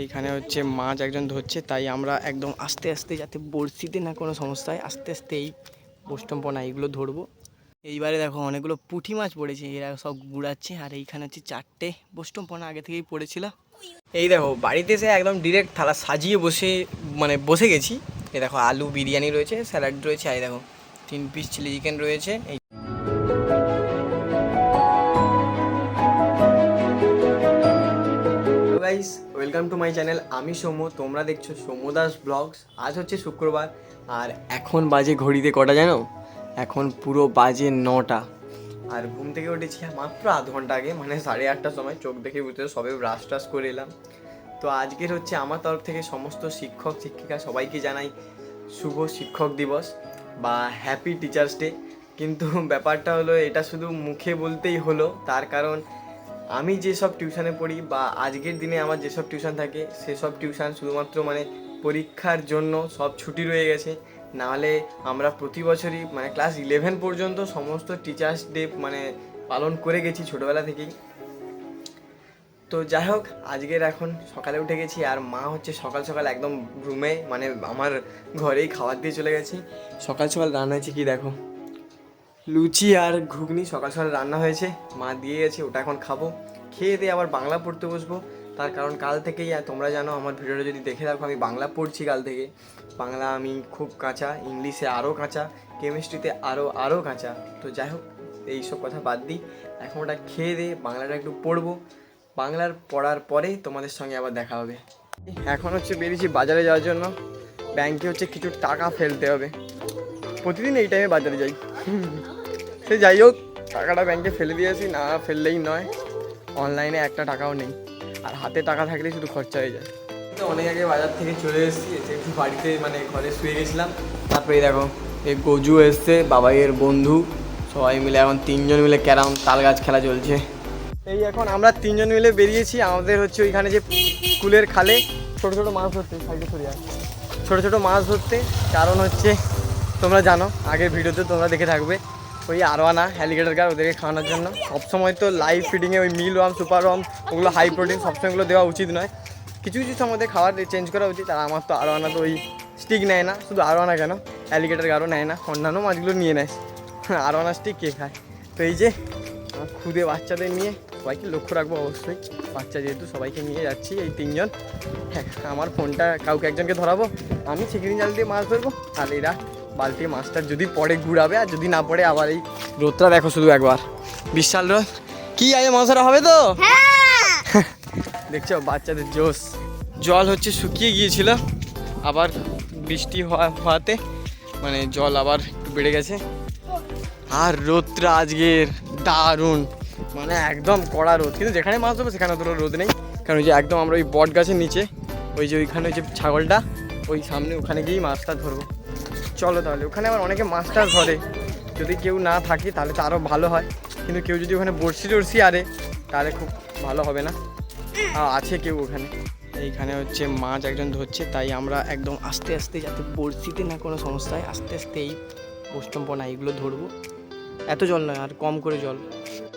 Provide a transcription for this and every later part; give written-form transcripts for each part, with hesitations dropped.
এইখানে হচ্ছে মাছ একজন ধরছে, তাই আমরা একদম আস্তে আস্তে, যাতে বড়শিতে না কোনো সমস্যা হয়, আস্তে আস্তে এই বোস্টম্পনা এইগুলো ধরবো। এইবারে দেখো অনেকগুলো পুঁটি মাছ পড়েছে, এরা সব গুড়াচ্ছে। আর এইখানে হচ্ছে 4টে বোস্টম্পনা আগে থেকেই পড়েছিল। এই দেখো বাড়িতে এসে একদম ডিরেক্ট থালা সাজিয়ে বসে গেছি। এই দেখো আলু বিরিয়ানি রয়েছে, স্যালাড রয়েছে, এই দেখো 3 পিস চিলি চিকেন রয়েছে। এই guys, welcome to my channel. আমি সৌম্য, তোমরা দেখছো সৌম্য দাস ব্লগস। আজ হচ্ছে শুক্রবার আর এখন বাজে ঘড়িতে কটা জানো? এখন পুরো বাজে 9টা। আর ঘুম থেকে উঠেছি মাত্র আধ ঘন্টা আগে, মানে 8:30টার সময়। চোখ দেখে বুঝতে সবে ব্রাশ টাশ করে এলাম। তো আজকের হচ্ছে আমার তরফ থেকে সমস্ত শিক্ষক শিক্ষিকা সবাইকে জানাই শুভ শিক্ষক দিবস বা হ্যাপি টিচার্স ডে। কিন্তু ব্যাপারটা হলো, এটা শুধু মুখে বলতেই হলো, তার কারণ আমি যেসব টিউশনে পড়ি বা আজকের দিনে আমার যেসব টিউশন থাকে সেসব টিউশন শুধুমাত্র পরীক্ষার জন্য সব ছুটি রয়ে গেছে। নাহলে আমরা প্রতি বছরই ক্লাস 11 পর্যন্ত সমস্ত টিচার্স ডে পালন করে গেছি ছোটোবেলা থেকেই। তো যাই হোক, আজকের এখন সকালে উঠে গেছি আর মা হচ্ছে সকাল সকাল একদম রুমে আমার ঘরেই খাবার দিয়ে চলে গেছি। সকাল সকাল রান্না হয়েছে কি দেখো, লুচি আর ঘুগনি সকাল সকাল রান্না হয়েছে, মা দিয়ে গেছে, ওটা এখন খাবো। খেয়ে দিয়ে আবার বাংলা পড়তে বসবো। তার কারণ কাল থেকেই, তোমরা জানো আমার ভিডিওটা যদি দেখে রাখো, আমি বাংলা পড়ছি কাল থেকে। বাংলা আমি খুব কাঁচা, ইংলিশে আরও কাঁচা, কেমিস্ট্রিতে আরও কাঁচা। তো যাই হোক, এইসব কথা বাদ দিই, এখন ওটা খেয়ে দিয়ে বাংলাটা একটু পড়বো। বাংলার পড়ার পরে তোমাদের সঙ্গে আবার দেখা হবে। এখন হচ্ছে বেরিয়েছি বাজারে যাওয়ার জন্য। ব্যাংকে হচ্ছে কিছু টাকা ফেলতে হবে, প্রতিদিন এই টাইমে বাজারে যাই। সে যাই হোক, টাকাটা ব্যাংকে ফেলে দিয়েছি, না ফেললেই নয়। অনলাইনে একটা টাকাও নেই, আর হাতে টাকা থাকলেই শুধু খরচা হয়ে যায়। তো অনেক আগে বাজার থেকে চলে এসেছি, এসে একটু বাড়িতে ঘরে শুয়ে গেছিলাম। তারপরে দেখো এই গজু এসছে, বাবাইয়ের বন্ধু, সবাই মিলে এখন 3জন মিলে ক্যারাম তাল গাছ খেলা চলছে। এই এখন আমরা 3জন মিলে বেরিয়েছি, আমাদের হচ্ছে ওইখানে যে কুলের খালে ছোটো ছোটো মাছ ধরতে, সাইডে সরিয়ে ছোটো ছোটো মাছ ধরতে। কারণ হচ্ছে তোমরা জানো, আগের ভিডিওতে তোমরা দেখে থাকবে, ওই আরওয়ানা অ্যালিগেটর গার ওদেরকে খাওয়ানোর জন্য। সবসময় তো লাইভ ফিডিংয়ে ওই মিল ওয়াম সুপার ওয়াম ওগুলো হাই প্রোটিন সবসময়গুলো দেওয়া উচিত নয়, কিছু কিছু সময় খাবার চেঞ্জ করা উচিত। আর আমার তো আরওয়ানা তো ওই স্টিক নেয় না, শুধু আরওয়ানা কেন, অ্যালিগেটর গারও নেয় না, অন্যান্য মাছগুলো নিয়ে নেয়, আরওয়ানা স্টিক কে খায়। তো এই যে খুদে বাচ্চাদের নিয়ে সবাইকে লক্ষ্য রাখবো অবশ্যই, বাচ্চা যেহেতু, সবাইকে নিয়ে যাচ্ছি এই 3জন। হ্যাঁ, আমার ফোনটা কাউকে একজনকে ধরাবো, আমি ছিকিনি জাল দিয়ে মাছ ধরবো, আর এরা বালতি মাছটা যদি পড়ে ঘুরাবে, আর যদি না পড়ে আবার এই রোদটা দেখো শুধু একবার, বিশাল রোদ। কি আজ মাছ ধরা হবে তো? দেখছো বাচ্চাদের জোশ। জল হচ্ছে শুকিয়ে গিয়েছিল, আবার বৃষ্টি হওয়াতে জল আবার বেড়ে গেছে। আর রোদটা আজকের দারুণ, একদম কড়া রোদ। কিন্তু যেখানে মাছ ধরবো সেখানে অতটা রোদ নেই, কারণ ওই যে একদম আমরা ওই বট গাছের নিচে, ওই যে ওইখানে ওই যে ছাগলটা, ওই সামনে ওখানে গিয়েই মাছটা ধরবো। চলো তাহলে, ওখানে আবার অনেকে মাছটা ধরে, যদি কেউ না থাকে তাহলে তো আরও ভালো হয়। কিন্তু কেউ যদি ওখানে বড়শি টড়শি আরে তাহলে খুব ভালো হবে না। আছে কেউ ওখানে। এইখানে হচ্ছে মাছ একজন ধরছে, তাই আমরা একদম আস্তে আস্তে, যাতে বড়শিতে না কোনো সমস্যা হয়, আস্তে আস্তে এই বোস্টম্পনা এইগুলো ধরবো। এত জল নয়, আর কম করে জল।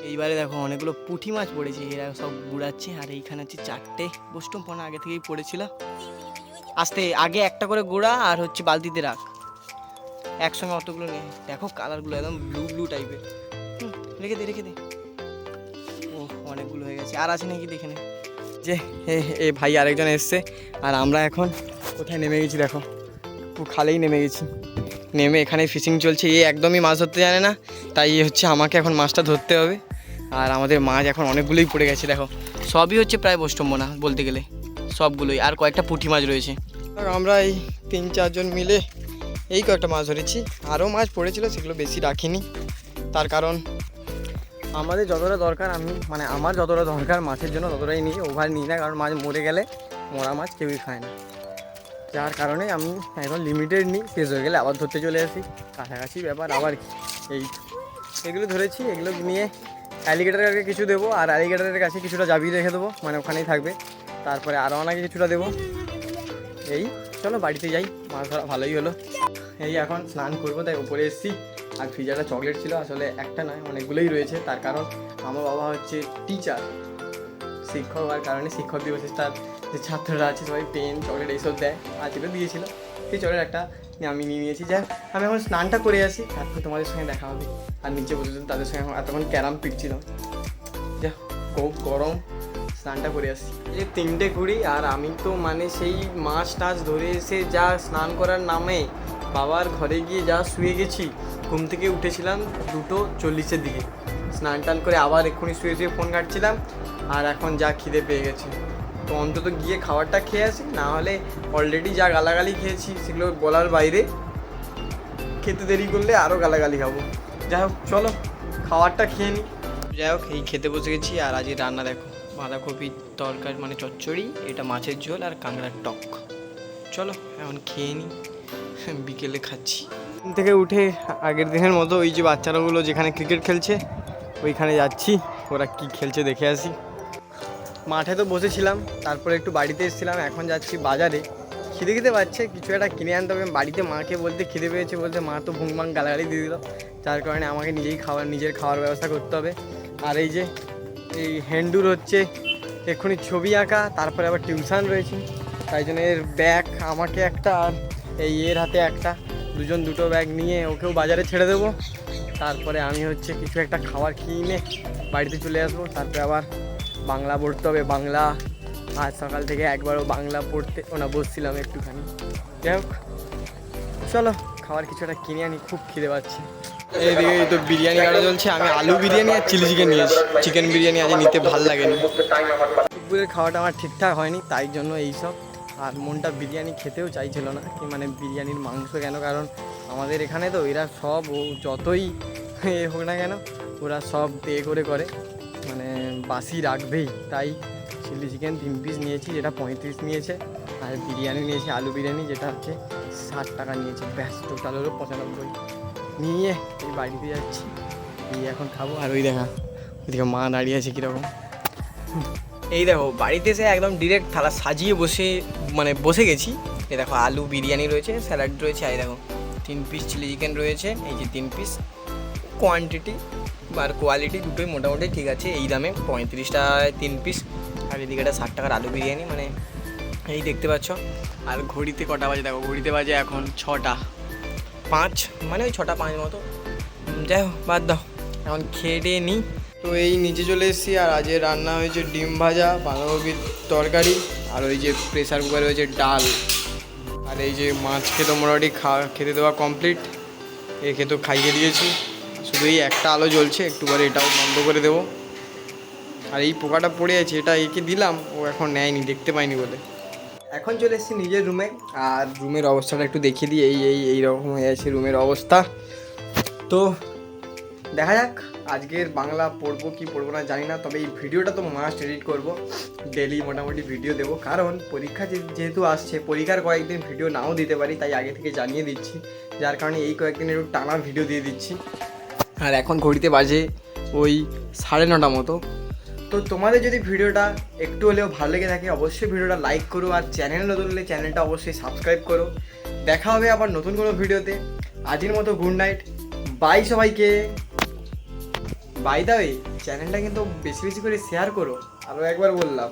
এইবারে দেখো অনেকগুলো পুঁটি মাছ পড়েছে, এরা সব গুড়াচ্ছে। আর এইখানে হচ্ছে 4টে বোস্টম্পনা আগে থেকেই পড়েছিল। আস্তে আগে একটা করে গুঁড়া, আর হচ্ছে বালতিতে রাখ, একসঙ্গে অতগুলো নেই। দেখো কালারগুলো একদম ব্লু ব্লু টাইপের। রেখে দে। ও অনেকগুলো হয়ে গেছে, আর আছে নাকি দেখে নে। যে এ ভাই আরেকজন এসছে, আর আমরা এখন কোথায় নেমে গেছি দেখো, খালেই নেমে গেছি। নেমে এখানে ফিশিং চলছে। এ একদমই মাছ ধরতে জানে না, তাই হচ্ছে আমাকে এখন মাছটা ধরতে হবে। আর আমাদের মাছ এখন অনেকগুলোই পড়ে গেছে, দেখো সবই হচ্ছে প্রায় বোস্টম্পনা বলতে গেলে, সবগুলোই। আর কয়েকটা পুঁটি মাছ রয়েছে। আমরা এই 3-4জন মিলে এই কয়েকটা মাছ ধরেছি, আরও মাছ পড়েছিল, সেগুলো বেশি রাখিনি। তার কারণ আমাদের যতটা দরকার, আমার যতটা দরকার মাছের জন্য ততটাই নিই, ওভার নিই না। কারণ মাছ মরে গেলে, মরা মাছ কেউই খায় না, যার কারণে আমি এখন লিমিটেড নিই, শেষ হয়ে গেলে আবার ধরতে চলে আসি। কাছাকাছি ব্যাপার আবার এগুলো ধরেছি, এগুলো নিয়ে অ্যালিগেটারকে কিছু দেবো, আর অ্যালিগেটারের কাছে কিছুটা জাবিয়ে রেখে দেবো, ওখানেই থাকবে। তারপরে আরও অনেকে কিছুটা দেবো। এই চলো বাড়িতে যাই, মাছ ধরা ভালোই হলো। এই এখন স্নান করবো, তাই উপরে এসেছি। আর ফ্রিজারটা চকলেট ছিল, আসলে একটা নয় অনেকগুলোই রয়েছে। তার কারণ আমার বাবা হচ্ছে টিচার, শিক্ষক হওয়ার কারণে শিক্ষক দিবসে তার যে ছাত্ররা আছে সবাই পেন চকলেট এইসব দেয়, আজকেও দিয়েছিল, সেই চকলেট একটা আমি নিয়ে নিয়েছি। যাই হোক, আমি এখন স্নানটা করে আসি, তারপর তোমাদের সঙ্গে দেখা হবে। আর নিচে বসে তাদের সঙ্গে এখন এতক্ষণ ক্যারাম পিটছিলাম। যা খুব গরম, স্নানটা করে আসি। এই 3:20 আর আমি তো মানে সেই মাছ টাছ ধরে এসে যা স্নান করার নামে বাবার ঘরে গিয়ে যা শুয়ে গেছি। ঘুম থেকে উঠেছিলাম 2:40-এর দিকে, স্নান টান করে আবার এক্ষুনি শুয়ে শুয়ে ফোন ঘাঁটছিলাম। আর এখন যা খিদে পেয়ে গেছে, তো অন্তত গিয়ে খাবারটা খেয়ে আসি, না হলে অলরেডি যা গালাগালি খেয়েছি সেগুলো বলার বাইরে, খেতে দেরি করলে আরও গালাগালি খাবো। যাই হোক চলো খাবারটা খেয়ে নিই। যাই হোক এই খেতে বসে গেছি। আর আজকে রান্না দেখো, বাঁধাকপির তরকারি মানে চচ্চড়ি, এটা মাছের ঝোল আর কাঁকড়ার টক। চলো এখন খেয়ে নিই, বিকেলে খাচ্ছি। ঘুম থেকে উঠে আগের দিনের মতো ওই যে বাচ্চারাগুলো যেখানে ক্রিকেট খেলছে ওইখানে যাচ্ছি, ওরা কি খেলছে দেখে আসি। মাঠে তো বসেছিলাম, তারপরে একটু বাড়িতে এসেছিলাম, এখন যাচ্ছি বাজারে। খিদে খেতে পাচ্ছে, কিছু একটা কিনে আনতে হবে। বাড়িতে মাকে বলতে খিদে পেয়েছে, বলতে মা তো ভুং ভাং গালাগালি দিয়ে দিল, যার কারণে আমাকে নিজের খাওয়ার ব্যবস্থা করতে হবে। আর এই যে এই হ্যান্ডুর হচ্ছে এক্ষুনি ছবি আঁকা, তারপরে আবার টিউশন রয়েছে, তাই জন্য এর ব্যাগ আমাকে একটা আর এই এর হাতে একটা, দুটো ব্যাগ নিয়ে ওকেও বাজারে ছেড়ে দেবো। তারপরে আমি হচ্ছে কিছু একটা খাবার কিনে বাড়িতে চলে আসবো। তারপরে আবার বাংলা পড়তে হবে, বাংলা আজ সকাল থেকে একবারও বাংলা পড়তে বসছিলাম একটুখানি। যাই হোক চলো খাবার কিছু একটা কিনে আনি, খুব খিদে পাচ্ছে। এইদিকে তো বিরিয়ানি কাটা চলছে, আমি আলু বিরিয়ানি আর চিলি চিকেন নিয়েছি। চিকেন বিরিয়ানি আজ নিতে ভাল লাগেনি, দুপুরের খাওয়াটা আমার ঠিকঠাক হয়নি, তাই জন্য এইসব। আর মনটা বিরিয়ানি খেতেও চাইছিল না, কি মানে বিরিয়ানির মাংস কেন, কারণ আমাদের এখানে তো এরা সব যতই হোক না কেন ওরা সব করে মানে বাসি রাখবেই। তাই চিলি চিকেন 3 পিস নিয়েছি, যেটা 35 নিয়েছে, আর বিরিয়ানি নিয়েছি আলু বিরিয়ানি, যেটা হচ্ছে 60 টাকা নিয়েছে। ব্যাস টোটাল হলো 95। নিয়ে এই বাড়িতে যাচ্ছি, এই এখন খাবো। আর ওই দেখা ওইদিকে মা দাঁড়িয়ে আছে কীরকম, এই দেখো বাড়িতে এসে একদম ডিরেক্ট থালা সাজিয়ে বসে গেছি। এই দেখো আলু বিরিয়ানি রয়েছে, স্যালাড রয়েছে, এই দেখো 3 পিস চিলি চিকেন রয়েছে, এই যে 3 পিস। কোয়ান্টিটি আর কোয়ালিটি দুটোই মোটামুটি ঠিক আছে। এই দামে 35 টাকায় 3 পিস, আর এদিকে একটা 60 টাকার আলু বিরিয়ানি, মানে এই দেখতে পাচ্ছ। আর ঘড়িতে কটা বাজে দেখো, ঘড়িতে বাজে এখন 6টা 5, মানে ওই 6টা 5 মতো। যাই হোক বাদ দাও, এখন খেয়ে দিয়ে নিই। তো এই নিচে চলে এসেছি, আর আজকে রান্না হয়েছে ডিম ভাজা, বাঁধাকপির তরকারি, আর ওই যে প্রেসার কুকারে হয়েছে ডাল। আর এই যে মাছকে তো মোটামুটি খেতে দেওয়া কমপ্লিট, একে তো খাইয়ে দিয়েছি, শুধু এই একটা আলো জ্বলছে, একটু পরে এটাও বন্ধ করে দেবো। আর এই পোকাটা পড়ে আছে, এটা একে দিলাম, ও এখন নেয়নি, দেখতে পাইনি বলে। এখন চলে এসেছি নিজের রুমে, আর রুমের অবস্থাটা একটু দেখিয়ে দিই। এই রকম হয়ে আছে রুমের অবস্থা। তো দেখা যাক আজকের বাংলা পড়বো কি পড়বো না জানি না, তবে এই ভিডিওটা তো মাস্ট এডিট করবো, ডেলি মোটামুটি ভিডিও দেবো, কারণ পরীক্ষা যেহেতু আসছে, পরীক্ষার কয়েকদিন ভিডিও নাও দিতে পারি, তাই আগে থেকে জানিয়ে দিচ্ছি, যার কারণে এই কয়েকদিন একটু টানা ভিডিও দিয়ে দিচ্ছি। আর এখন ঘড়িতে বাজে ওই 9:30 মতো। তো তোমাদের যদি ভিডিওটা একটু হলেও ভালো লেগে থাকে, অবশ্যই ভিডিওটা লাইক করো, আর চ্যানেল নতুন হলে চ্যানেলটা অবশ্যই সাবস্ক্রাইব করো। দেখা হবে আবার নতুন কোনো ভিডিওতে। আজকের মতো গুড নাইট, বাই সবাইকে। বাই দা ওয়ে, চ্যানেলটা কিন্তু বেশি বেশি করে শেয়ার করো, আরও একবার বললাম।